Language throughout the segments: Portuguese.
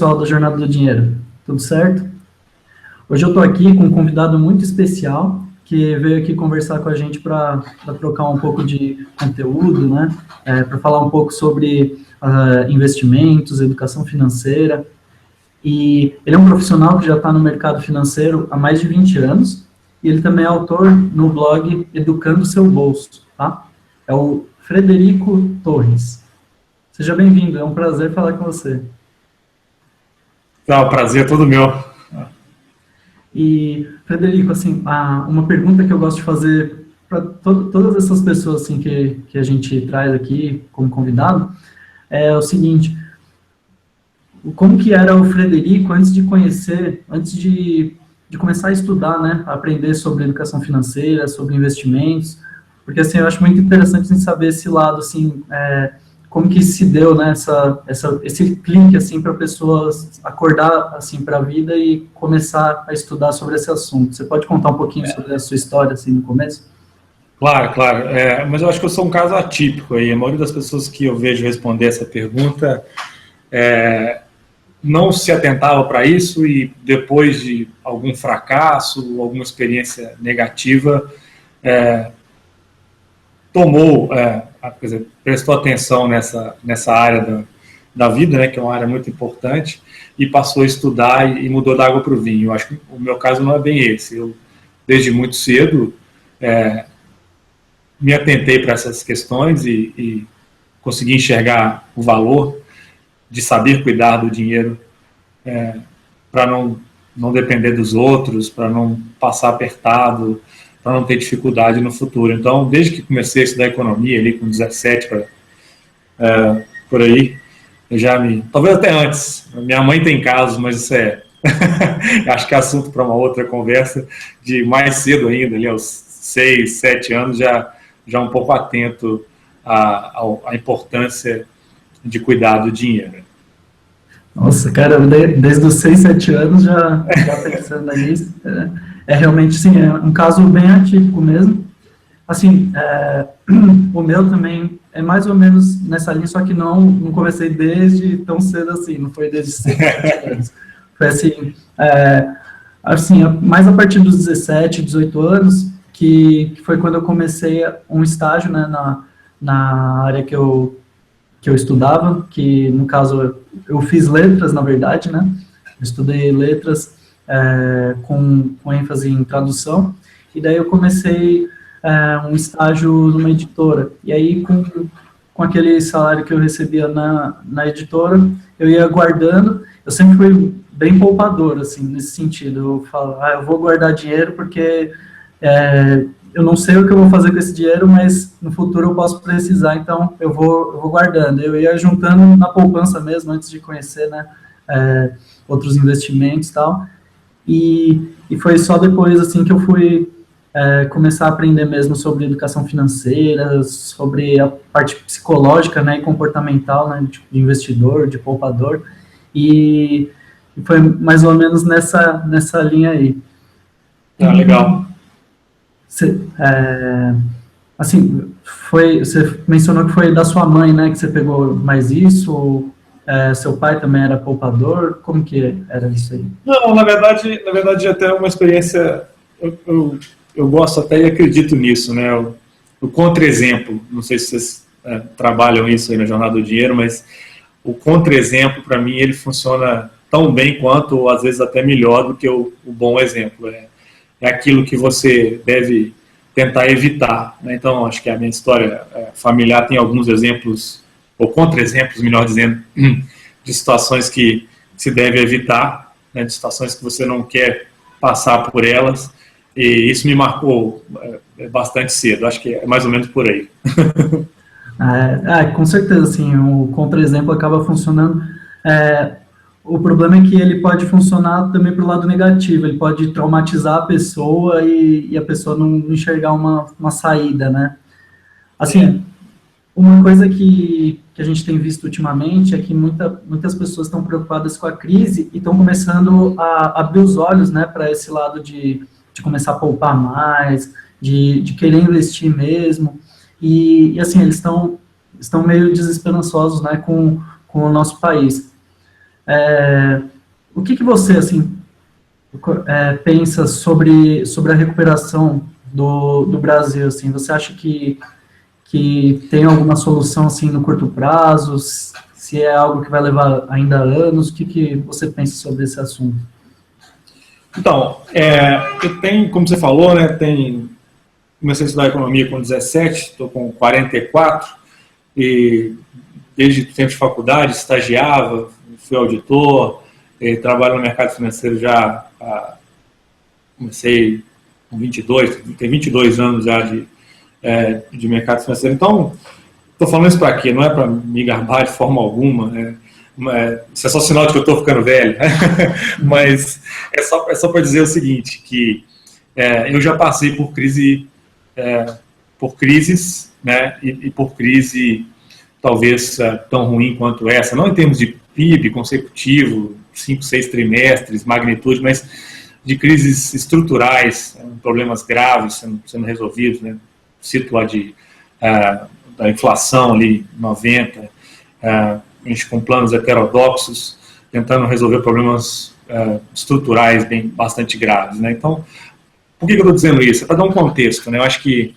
pessoal da Jornada do Dinheiro? Tudo certo? Hoje eu estou aqui com um convidado muito especial que veio aqui conversar com a gente para trocar um pouco de conteúdo, né? Para falar um pouco sobre investimentos, educação financeira. E ele é um profissional que já está no mercado financeiro há mais de 20 anos e ele também é autor no blog Educando Seu Bolso, tá? É o Frederico Torres. Seja bem-vindo, é um prazer falar com você. O prazer é todo meu. E, Frederico, assim, uma pergunta que eu gosto de fazer para todas essas pessoas assim, que a gente traz aqui como convidado é o seguinte: como que era o Frederico antes de conhecer, antes de começar a estudar, né, a aprender sobre educação financeira, sobre investimentos? Porque, assim, eu acho muito interessante a gente saber esse lado, assim, como que se deu, né, esse clique, assim, para a pessoa acordar, assim, para a vida e começar a estudar sobre esse assunto. Você pode contar um pouquinho sobre a sua história, assim, no começo? Claro. Mas eu acho que eu sou um caso atípico aí. A maioria das pessoas que eu vejo responder essa pergunta não se atentava para isso e depois de algum fracasso, alguma experiência negativa, quer dizer, prestou atenção nessa área da vida, né, que é uma área muito importante, e passou a estudar e mudou da água para o vinho. Eu acho que o meu caso não é bem esse. Eu, desde muito cedo, me atentei para essas questões e consegui enxergar o valor de saber cuidar do dinheiro para não depender dos outros, para não passar apertado, para não ter dificuldade no futuro. Então, desde que comecei a estudar economia, ali com 17, por aí, talvez até antes, minha mãe tem casos, mas isso acho que é assunto para uma outra conversa, de mais cedo ainda, ali aos 6, 7 anos, já um pouco atento à importância de cuidar do dinheiro. Nossa, cara, desde os 6, 7 anos já pensando nisso. Realmente, sim, é um caso bem atípico mesmo. Assim, o meu também é mais ou menos nessa linha, só que não comecei desde tão cedo assim, não foi desde 6, 7 anos. Foi assim, mais a partir dos 17, 18 anos, que foi quando eu comecei um estágio, né, na área que eu estudava, que no caso eu fiz letras, na verdade, né? Eu estudei letras com ênfase em tradução, e daí eu comecei um estágio numa editora, e aí com aquele salário que eu recebia na editora, eu ia guardando. Eu sempre fui bem poupador, assim, nesse sentido. Eu falo, eu vou guardar dinheiro porque eu não sei o que eu vou fazer com esse dinheiro, mas no futuro eu posso precisar, então eu vou guardando. Eu ia juntando na poupança mesmo, antes de conhecer, né, outros investimentos e tal. E foi só depois, assim, que eu fui começar a aprender mesmo sobre educação financeira, sobre a parte psicológica, né, e comportamental, né, de investidor, de poupador. E foi mais ou menos nessa linha aí. Legal. Assim, você mencionou que foi da sua mãe, né, que você pegou mais isso, ou seu pai também era poupador? Como que era isso aí? Não, na verdade até uma experiência, eu gosto até e acredito nisso, né, o contra-exemplo, não sei se vocês trabalham isso aí na Jornada do Dinheiro, mas o contra-exemplo, para mim, ele funciona tão bem quanto, ou às vezes até melhor do que o bom exemplo. É aquilo que você deve tentar evitar, né? Então, acho que a minha história familiar tem alguns exemplos, ou contra-exemplos, melhor dizendo, de situações que se deve evitar, né? De situações que você não quer passar por elas, e isso me marcou bastante cedo. Acho que é mais ou menos por aí. Com certeza, assim, o contra-exemplo acaba funcionando. O problema é que ele pode funcionar também para o lado negativo, ele pode traumatizar a pessoa e a pessoa não enxergar uma saída, né? Assim, uma coisa que a gente tem visto ultimamente é que muitas pessoas estão preocupadas com a crise e estão começando a abrir os olhos, né, para esse lado de começar a poupar mais, de querer investir mesmo. E assim, eles estão meio desesperançosos, né, com o nosso país. O que você, assim, pensa sobre a recuperação do Brasil, assim? Você acha que tem alguma solução, assim, no curto prazo? Se é algo que vai levar ainda anos? O que você pensa sobre esse assunto? Então, eu tenho, como você falou, né, comecei a estudar economia com 17, estou com 44, e desde o tempo de faculdade estagiava, fui auditor, trabalho no mercado financeiro já, comecei com 22, tem 22 anos já de mercado financeiro. Então, estou falando isso para quê? Não é para me gabar de forma alguma, né? Isso é só sinal de que eu estou ficando velho, né? Mas é só para dizer o seguinte, que eu já passei por crises, né? E por crise talvez tão ruim quanto essa, não em termos de PIB consecutivo, 5, 6 trimestres, magnitude, mas de crises estruturais, problemas graves sendo resolvidos, né? Cito lá da inflação ali, 90, a gente com planos heterodoxos, tentando resolver problemas estruturais bastante graves, né? Então, por que eu estou dizendo isso? É para dar um contexto, né? Eu acho que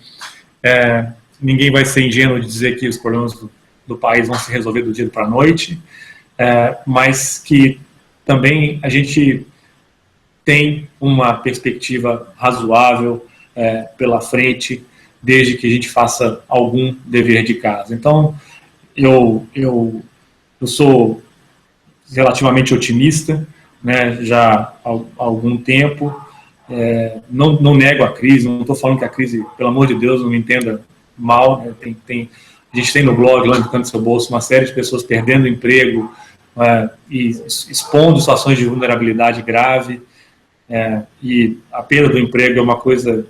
ninguém vai ser ingênuo de dizer que os problemas do país vão se resolver do dia para a noite, mas que também a gente tem uma perspectiva razoável pela frente, desde que a gente faça algum dever de casa. Então, eu sou relativamente otimista, né, já há algum tempo. Não nego a crise, não estou falando que a crise, pelo amor de Deus, não me entenda mal, né, a gente tem no blog, lá no Canto do Seu Bolso, uma série de pessoas perdendo emprego e expondo situações de vulnerabilidade grave, e a perda do emprego é uma coisa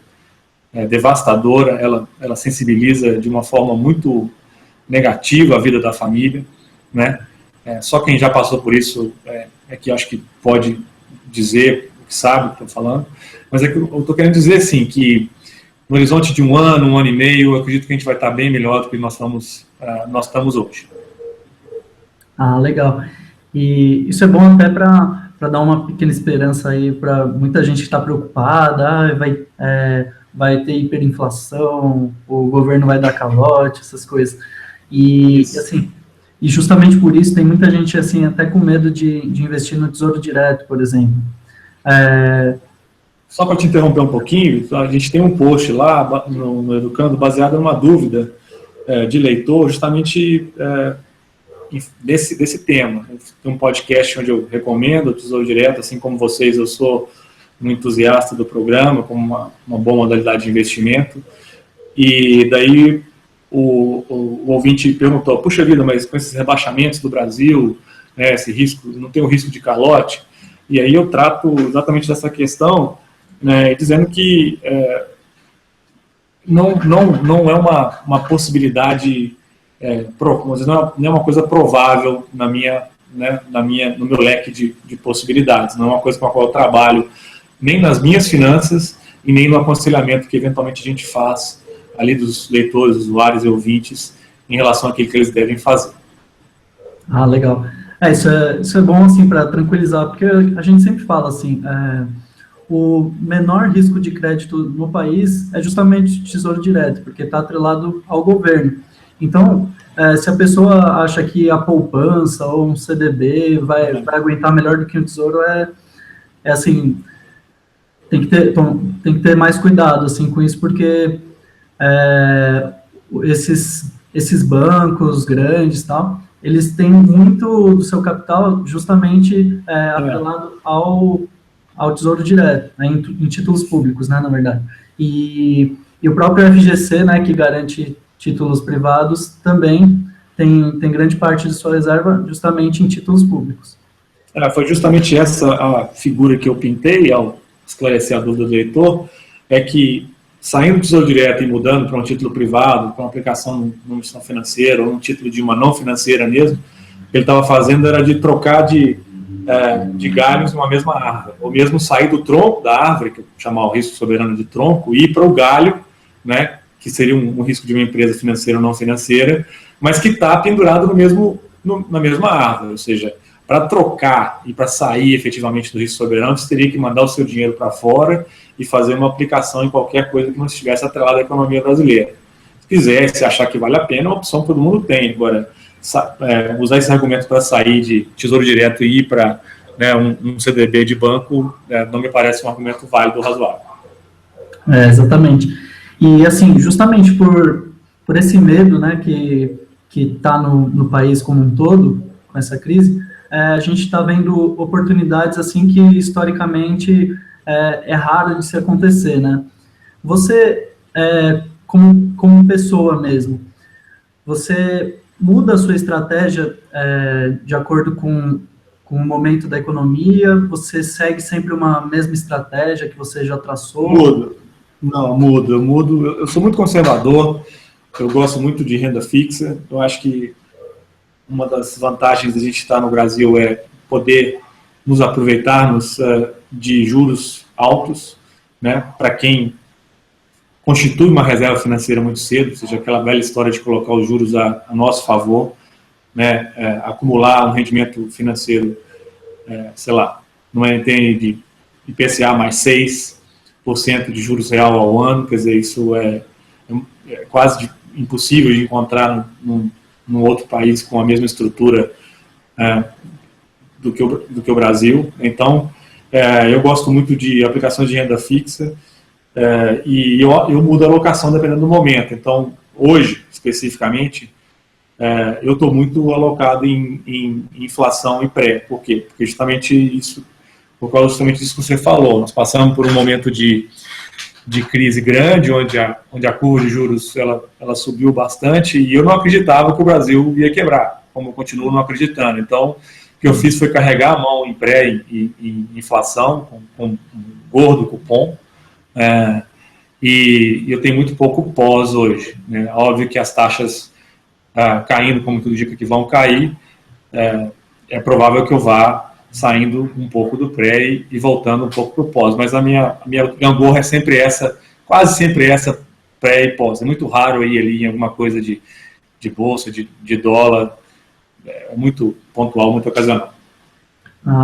devastadora, ela sensibiliza de uma forma muito negativa a vida da família, né? Só quem já passou por isso que acho que pode dizer o que sabe o que estou falando, mas é que eu estou querendo dizer assim, que no horizonte de um ano e meio, eu acredito que a gente vai estar bem melhor do que nós estamos hoje. Ah, legal. E isso é bom até para dar uma pequena esperança aí para muita gente que está preocupada, vai ter hiperinflação, o governo vai dar calote, essas coisas. E assim, e justamente por isso tem muita gente assim até com medo de investir no Tesouro Direto, por exemplo. Só para te interromper um pouquinho, a gente tem um post lá no Educando baseado numa dúvida de leitor, justamente desse tema. Tem um podcast onde eu recomendo o Tesouro Direto, assim como vocês, eu sou um entusiasta do programa, como uma boa modalidade de investimento. E daí o ouvinte perguntou, puxa vida, mas com esses rebaixamentos do Brasil, né, esse risco, não tem o risco de calote? E aí eu trato exatamente dessa questão, né, dizendo que não é uma possibilidade, não é uma coisa provável no meu leque de possibilidades, não é uma coisa com a qual eu trabalho nem nas minhas finanças e nem no aconselhamento que eventualmente a gente faz ali dos leitores, usuários e ouvintes em relação àquilo que eles devem fazer. Ah, legal. Isso é bom, assim, para tranquilizar, porque a gente sempre fala, assim, o menor risco de crédito no país é justamente o Tesouro Direto, porque está atrelado ao governo. Então, se a pessoa acha que a poupança ou um CDB vai aguentar melhor do que o Tesouro, assim, tem que ter mais cuidado, assim, com isso, porque esses bancos grandes e tal, eles têm muito do seu capital justamente atrelado ao Tesouro Direto, né, em títulos públicos, né, na verdade. E o próprio FGC, né, que garante títulos privados, também tem grande parte de sua reserva justamente em títulos públicos. Foi justamente essa a figura que eu pintei ao esclarecer a dúvida do leitor, é que saindo do Tesouro Direto e mudando para um título privado, para uma aplicação numa instituição financeira, ou um título de uma não financeira mesmo, o que ele estava fazendo era de trocar de galhos numa mesma árvore, ou mesmo sair do tronco da árvore, que eu chamar o risco soberano de tronco, e ir para o galho, né, que seria um risco de uma empresa financeira ou não financeira, mas que está pendurado na mesma árvore, ou seja, para trocar e para sair efetivamente do risco soberano, você teria que mandar o seu dinheiro para fora e fazer uma aplicação em qualquer coisa que não estivesse atrelada à economia brasileira. Se quiser, se achar que vale a pena, é uma opção que todo mundo tem. Agora, usar esse argumento para sair de Tesouro Direto e ir para, né, um CDB de banco, não me parece um argumento válido ou razoável. Exatamente. E, assim, justamente por esse medo, né, que está no país como um todo, com essa crise, a gente está vendo oportunidades, assim, que historicamente é raro de se acontecer, né? Você, como pessoa mesmo, você muda a sua estratégia de acordo com o momento da economia? Você segue sempre uma mesma estratégia que você já traçou? Mudo. Não, mudo. Eu mudo. Eu sou muito conservador. Eu gosto muito de renda fixa. Eu acho que uma das vantagens de a gente estar no Brasil é poder nos aproveitarmos de juros altos, né? Para quem constitui uma reserva financeira muito cedo, ou seja, aquela velha história de colocar os juros a nosso favor, né? Acumular um rendimento financeiro, sei lá, no NTN de IPCA mais 6% de juros real ao ano, quer dizer, isso é quase impossível de encontrar num outro país com a mesma estrutura do que o Brasil. Então, eu gosto muito de aplicações de renda fixa, e eu mudo a alocação dependendo do momento. Então, hoje, especificamente, eu estou muito alocado em inflação e pré. Por quê? Porque por causa justamente disso que você falou. Nós passamos por um momento de crise grande, onde a curva de juros ela subiu bastante, e eu não acreditava que o Brasil ia quebrar, como eu continuo não acreditando. Então, o que eu fiz foi carregar a mão em pré e inflação, com um gordo cupom, e eu tenho muito pouco pós hoje, né? Óbvio que as taxas caindo, como tudo indica que vão cair, é provável que eu vá saindo um pouco do pré e voltando um pouco para o pós, mas a minha gangorra é sempre essa, quase sempre essa, pré e pós. É muito raro ir ali em alguma coisa de bolsa, de dólar, é muito pontual, muito ocasional.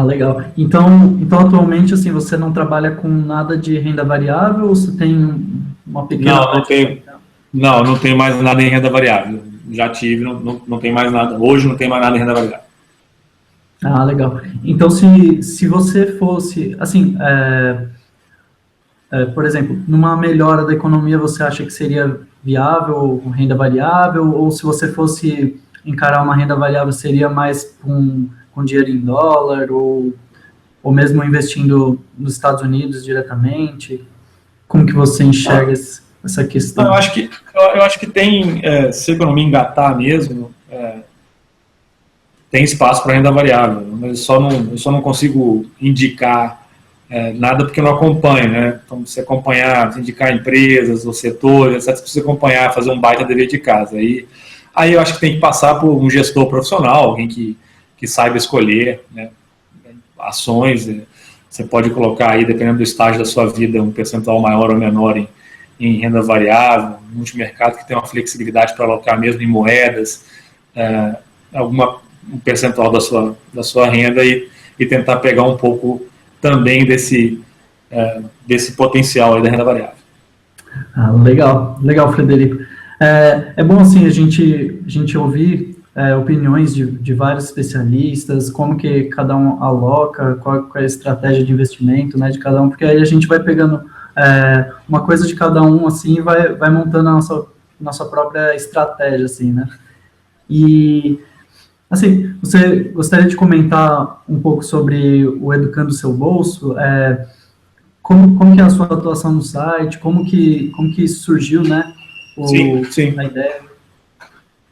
Legal. Então, atualmente, assim, você não trabalha com nada de renda variável, ou você tem uma pequena... Não tenho mais nada em renda variável. Já tive, não tem mais nada. Hoje não tem mais nada em renda variável. Legal. Então, se você fosse, assim, por exemplo, numa melhora da economia, você acha que seria viável renda variável, ou se você fosse encarar uma renda variável, seria mais com dinheiro em dólar, ou mesmo investindo nos Estados Unidos diretamente? Como que você enxerga essa questão? Eu acho que tem, se a economia engatar mesmo, tem espaço para renda variável, mas eu só não consigo indicar nada porque eu não acompanho, né? Então, se indicar empresas ou setores, etc., se você acompanhar, fazer um baita dever de casa. Aí eu acho que tem que passar por um gestor profissional, alguém que saiba escolher, né, ações. Você pode colocar aí, dependendo do estágio da sua vida, um percentual maior ou menor em renda variável, um multimercado que tem uma flexibilidade para alocar mesmo em moedas, um percentual da sua renda e tentar pegar um pouco também desse potencial aí da renda variável. Legal, Frederico. É bom, assim, a gente ouvir opiniões de vários especialistas, como que cada um aloca, qual é a estratégia de investimento, né, de cada um, porque aí a gente vai pegando uma coisa de cada um, assim, e vai montando a nossa própria estratégia, assim, né. E, assim, você gostaria de comentar um pouco sobre o Educando o Seu Bolso? Como que é a sua atuação no site? Como que surgiu, né, sim. a ideia?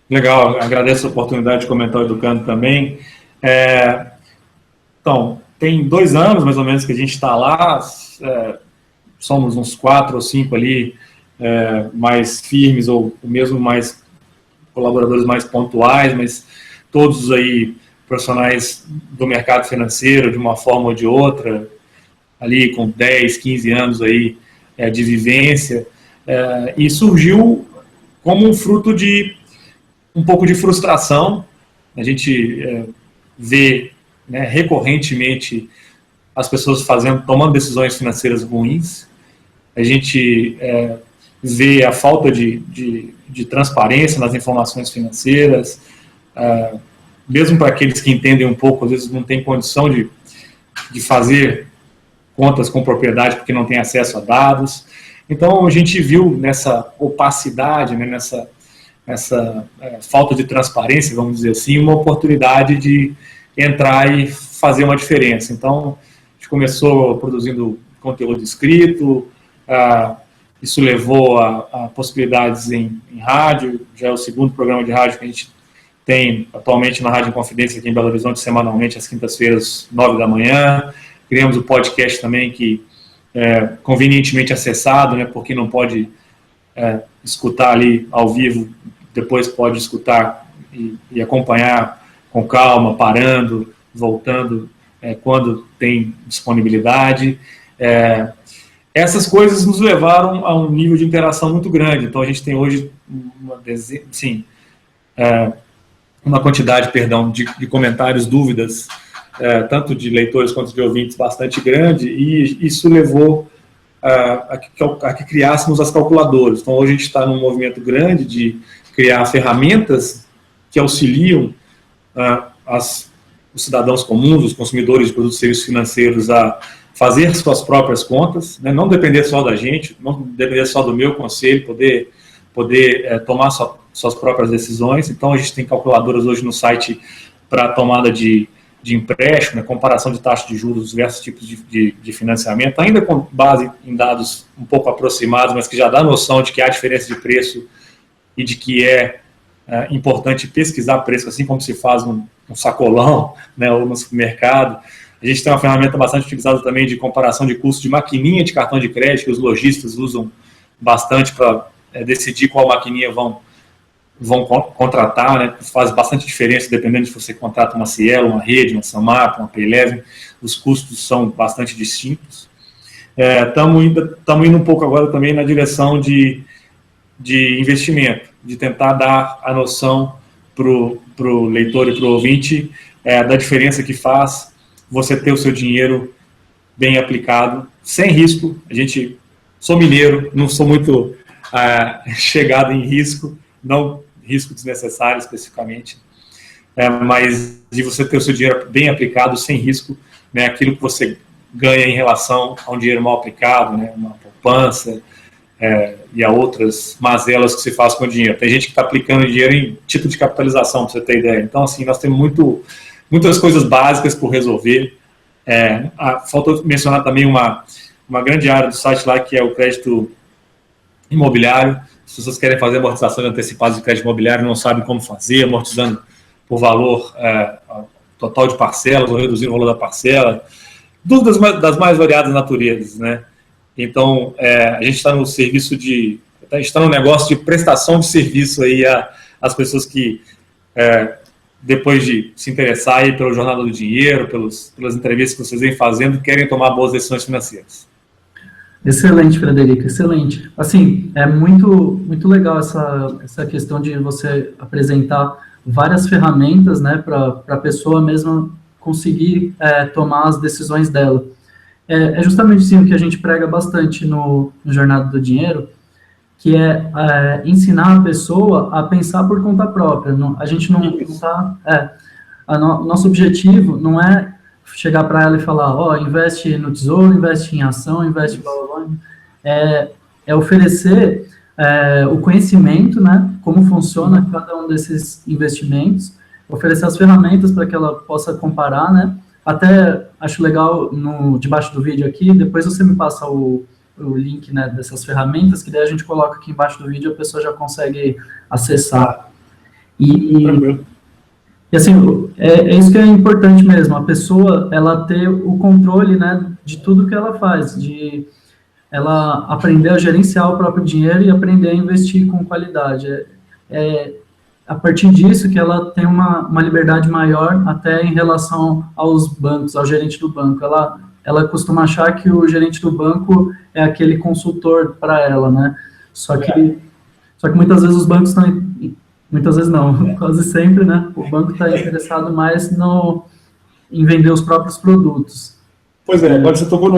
Legal, agradeço a oportunidade de comentar o Educando também. Então, tem 2 anos, mais ou menos, que a gente está lá, somos uns 4 ou 5 ali, mais firmes, ou mesmo mais colaboradores mais pontuais, mas todos aí profissionais do mercado financeiro, de uma forma ou de outra, ali com 10, 15 anos aí, de vivência, e surgiu como um fruto de um pouco de frustração. A gente vê né, recorrentemente as pessoas tomando decisões financeiras ruins. A gente vê a falta de transparência nas informações financeiras, mesmo para aqueles que entendem um pouco, às vezes não tem condição de fazer contas com propriedade porque não tem acesso a dados. Então, a gente viu nessa opacidade, né, nessa falta de transparência, vamos dizer assim, uma oportunidade de entrar e fazer uma diferença. Então, a gente começou produzindo conteúdo escrito, isso levou a possibilidades em rádio, já é o segundo programa de rádio que a gente tem atualmente na Rádio Confidência aqui em Belo Horizonte, semanalmente, às quintas-feiras, 9 da manhã. Criamos o podcast também, que é convenientemente acessado, né, porque não pode escutar ali ao vivo, depois pode escutar e acompanhar com calma, parando, voltando, quando tem disponibilidade. Essas coisas nos levaram a um nível de interação muito grande. Então, a gente tem hoje uma quantidade, de comentários, dúvidas, tanto de leitores quanto de ouvintes, bastante grande, e isso levou a que criássemos as calculadoras. Então, hoje a gente está num movimento grande de criar ferramentas que auxiliam os cidadãos comuns, os consumidores de produtos e serviços financeiros a fazer suas próprias contas, né? Não depender só da gente, não depender só do meu conselho, poder tomar suas próprias decisões. Então, a gente tem calculadoras hoje no site para tomada de empréstimo, né, comparação de taxa de juros dos diversos tipos de financiamento, ainda com base em dados um pouco aproximados, mas que já dá noção de que há diferença de preço e de que é importante pesquisar preço, assim como se faz num sacolão, né, ou no supermercado. A gente tem uma ferramenta bastante utilizada também de comparação de custo de maquininha de cartão de crédito, que os lojistas usam bastante para decidir qual maquininha vão contratar, né? Faz bastante diferença dependendo se você contrata uma Cielo, uma Rede, uma Samap, uma Payleven, os custos são bastante distintos. Estamos indo um pouco agora também na direção de investimento, de tentar dar a noção para o leitor e para o ouvinte da diferença que faz você ter o seu dinheiro bem aplicado, sem risco. Sou mineiro, não sou muito chegado em risco, não risco desnecessário especificamente, mas de você ter o seu dinheiro bem aplicado, sem risco, né, aquilo que você ganha em relação a um dinheiro mal aplicado, né, uma poupança e a outras mazelas que se faz com o dinheiro. Tem gente que está aplicando dinheiro em título de capitalização, para você ter ideia. Então, assim, nós temos muitas coisas básicas por resolver. Falta mencionar também uma grande área do site lá, que é o crédito imobiliário. As pessoas querem fazer amortizações antecipadas de crédito imobiliário, não sabem como fazer, amortizando por valor total de parcelas ou reduzindo o valor da parcela. Dúvidas das mais variadas naturezas, né? Então, a gente está no serviço a gente está no negócio de prestação de serviço aí às pessoas que, depois de se interessar aí pelo Jornada do Dinheiro, pelas entrevistas que vocês vêm fazendo, querem tomar boas decisões financeiras. Excelente, Frederico, excelente. Assim, é muito, muito legal essa questão de você apresentar várias ferramentas, né, para a pessoa mesma conseguir tomar as decisões dela. É justamente assim o que a gente prega bastante no Jornada do Dinheiro, que é ensinar a pessoa a pensar por conta própria. A gente não está... nosso objetivo não é chegar para ela e falar, investe no tesouro, investe em ação, investe em blá, blá, blá. É oferecer o conhecimento, né, como funciona cada um desses investimentos, oferecer as ferramentas para que ela possa comparar, né. Até acho legal, debaixo do vídeo aqui, depois você me passa o link, né, dessas ferramentas, que daí a gente coloca aqui embaixo do vídeo e a pessoa já consegue acessar. E assim, é isso que é importante mesmo, a pessoa, ela ter o controle, né, de tudo que ela faz, de ela aprender a gerenciar o próprio dinheiro e aprender a investir com qualidade. A partir disso que ela tem uma liberdade maior até em relação aos bancos, ao gerente do banco. Ela costuma achar que o gerente do banco é aquele consultor para ela, né? Só que muitas vezes os bancos estão... Muitas vezes não, quase sempre, né? O banco está interessado mais em vender os próprios produtos. Pois é, agora você tocou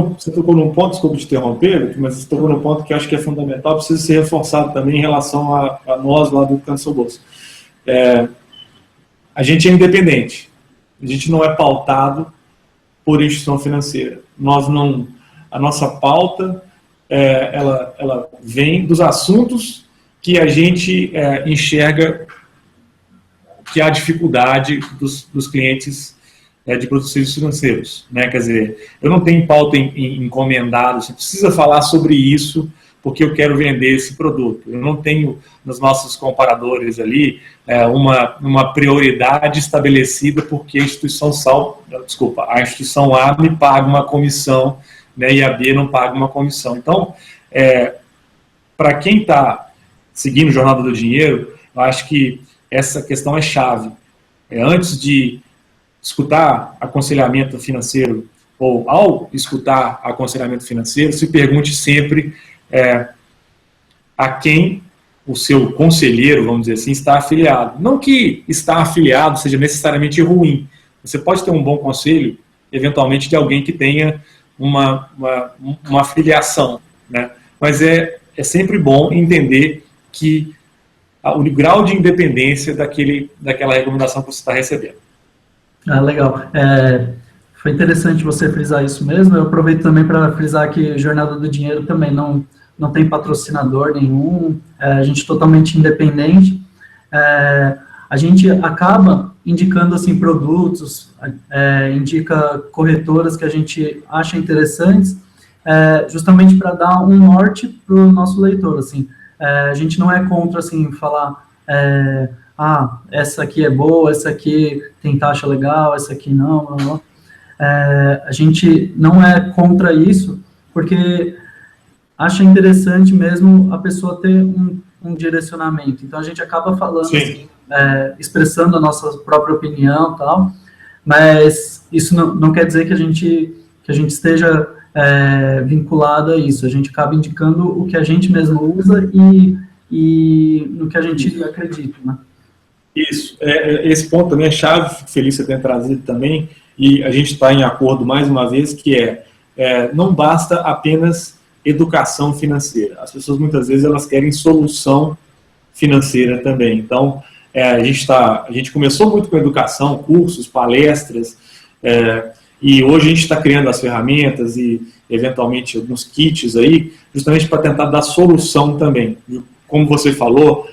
num ponto, desculpa te interromper, mas você tocou num ponto que eu acho que é fundamental, precisa ser reforçado também em relação a nós lá do Educando Seu Bolso. A gente é independente, a gente não é pautado por instituição financeira. A nossa pauta, ela vem dos assuntos que a gente enxerga que há dificuldade dos clientes de produtos e serviços financeiros, né? Quer dizer, eu não tenho pauta encomendado, você precisa falar sobre isso porque eu quero vender esse produto. Eu não tenho nos nossos comparadores ali uma prioridade estabelecida porque a instituição A me paga uma comissão, né, e a B não paga uma comissão. Então, para quem está seguindo Jornada do Dinheiro, eu acho que essa questão é chave. Antes de escutar aconselhamento financeiro, ou ao escutar aconselhamento financeiro, se pergunte sempre a quem o seu conselheiro, vamos dizer assim, está afiliado. Não que estar afiliado seja necessariamente ruim. Você pode ter um bom conselho, eventualmente, de alguém que tenha uma afiliação, né? Mas é sempre bom entender que o grau de independência daquela recomendação que você está recebendo. Legal. Foi interessante você frisar isso mesmo. Eu aproveito também para frisar que Jornada do Dinheiro também não tem patrocinador nenhum, a gente é totalmente independente. A gente acaba indicando assim, produtos, indica corretoras que a gente acha interessantes, justamente para dar um norte para o nosso leitor. Assim. A gente não é contra assim, falar... essa aqui é boa, essa aqui tem taxa legal, essa aqui não. A gente não é contra isso, porque acha interessante mesmo a pessoa ter um direcionamento. Então, a gente acaba falando, assim, expressando a nossa própria opinião e tal, mas isso não quer dizer que a gente esteja vinculado a isso. A gente acaba indicando o que a gente mesmo usa e no que a gente acredita, né? Isso, esse ponto também é chave, fico feliz de você ter trazido também, e a gente está em acordo mais uma vez, que não basta apenas educação financeira. As pessoas muitas vezes elas querem solução financeira também. Então, a gente começou muito com educação, cursos, palestras, e hoje a gente está criando as ferramentas e eventualmente alguns kits aí, justamente para tentar dar solução também. Como você falou,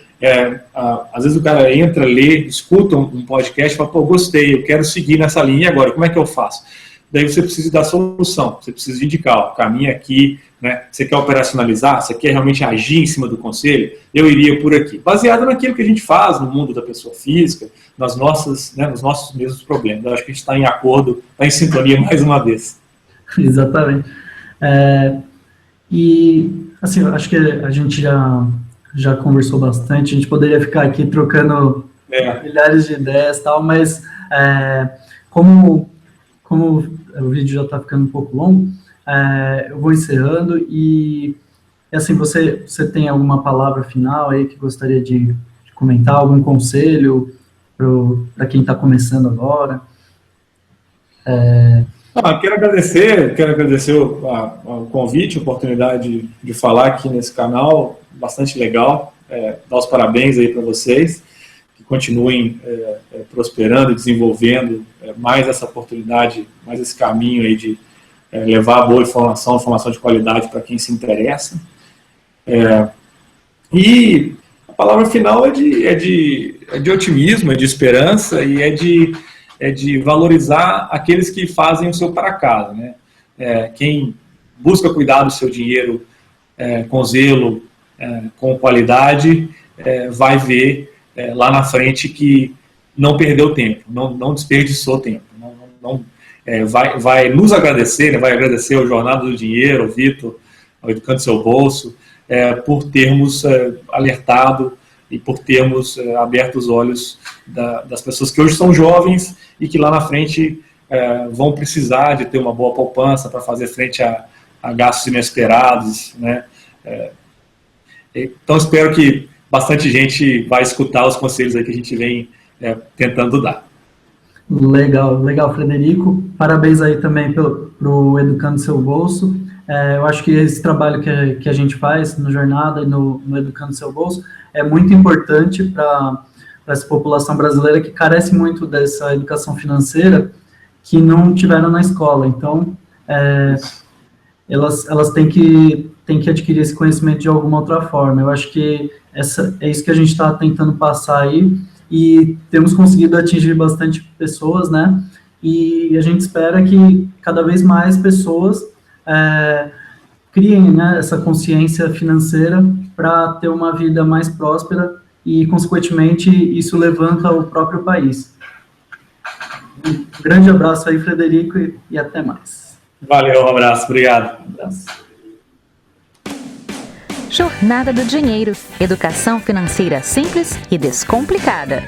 às vezes o cara entra, lê, escuta um podcast e fala, pô, gostei, eu quero seguir nessa linha, e agora, como é que eu faço? Daí você precisa dar solução, você precisa indicar, o caminho aqui, né? Você quer operacionalizar, você quer realmente agir em cima do conselho, eu iria por aqui. Baseado naquilo que a gente faz no mundo da pessoa física, nos nossos mesmos problemas. Eu acho que a gente está em acordo, está em sintonia mais uma vez. Exatamente. E, assim, eu acho que a gente já conversou bastante, a gente poderia ficar aqui trocando milhares de ideias e tal, mas como o vídeo já está ficando um pouco longo, eu vou encerrando e assim, você tem alguma palavra final aí que gostaria de comentar, algum conselho para quem está começando agora? Quero agradecer o convite, a oportunidade de falar aqui nesse canal, bastante legal, dar os parabéns aí para vocês, que continuem prosperando e desenvolvendo mais essa oportunidade, mais esse caminho aí de levar boa informação de qualidade para quem se interessa. E a palavra final é de otimismo, é de esperança e é de valorizar aqueles que fazem o seu para casa, né? Quem busca cuidar do seu dinheiro com zelo, com qualidade, vai ver lá na frente que não perdeu tempo, não desperdiçou tempo, vai nos agradecer, né? Vai agradecer ao Jornada do Dinheiro, ao Vitor, ao Educando Seu Bolso, por termos alertado e por termos aberto os olhos das pessoas que hoje são jovens e que lá na frente vão precisar de ter uma boa poupança para fazer frente a gastos inesperados, né? Então espero que bastante gente vai escutar os conselhos aí que a gente vem tentando dar. Legal, legal, Frederico. Parabéns aí também pro Educando Seu Bolso. Eu acho que esse trabalho que a gente faz no Jornada e no Educando Seu Bolso é muito importante para essa população brasileira que carece muito dessa educação financeira que não tiveram na escola. Então, elas têm que adquirir esse conhecimento de alguma outra forma. Eu acho que é isso que a gente está tentando passar aí, e temos conseguido atingir bastante pessoas, né? E a gente espera que cada vez mais pessoas criem, né, essa consciência financeira para ter uma vida mais próspera e, consequentemente, isso levanta o próprio país. Um grande abraço aí, Frederico, e até mais. Valeu, um abraço, obrigado. Um abraço. Jornada do Dinheiro. Educação financeira simples e descomplicada.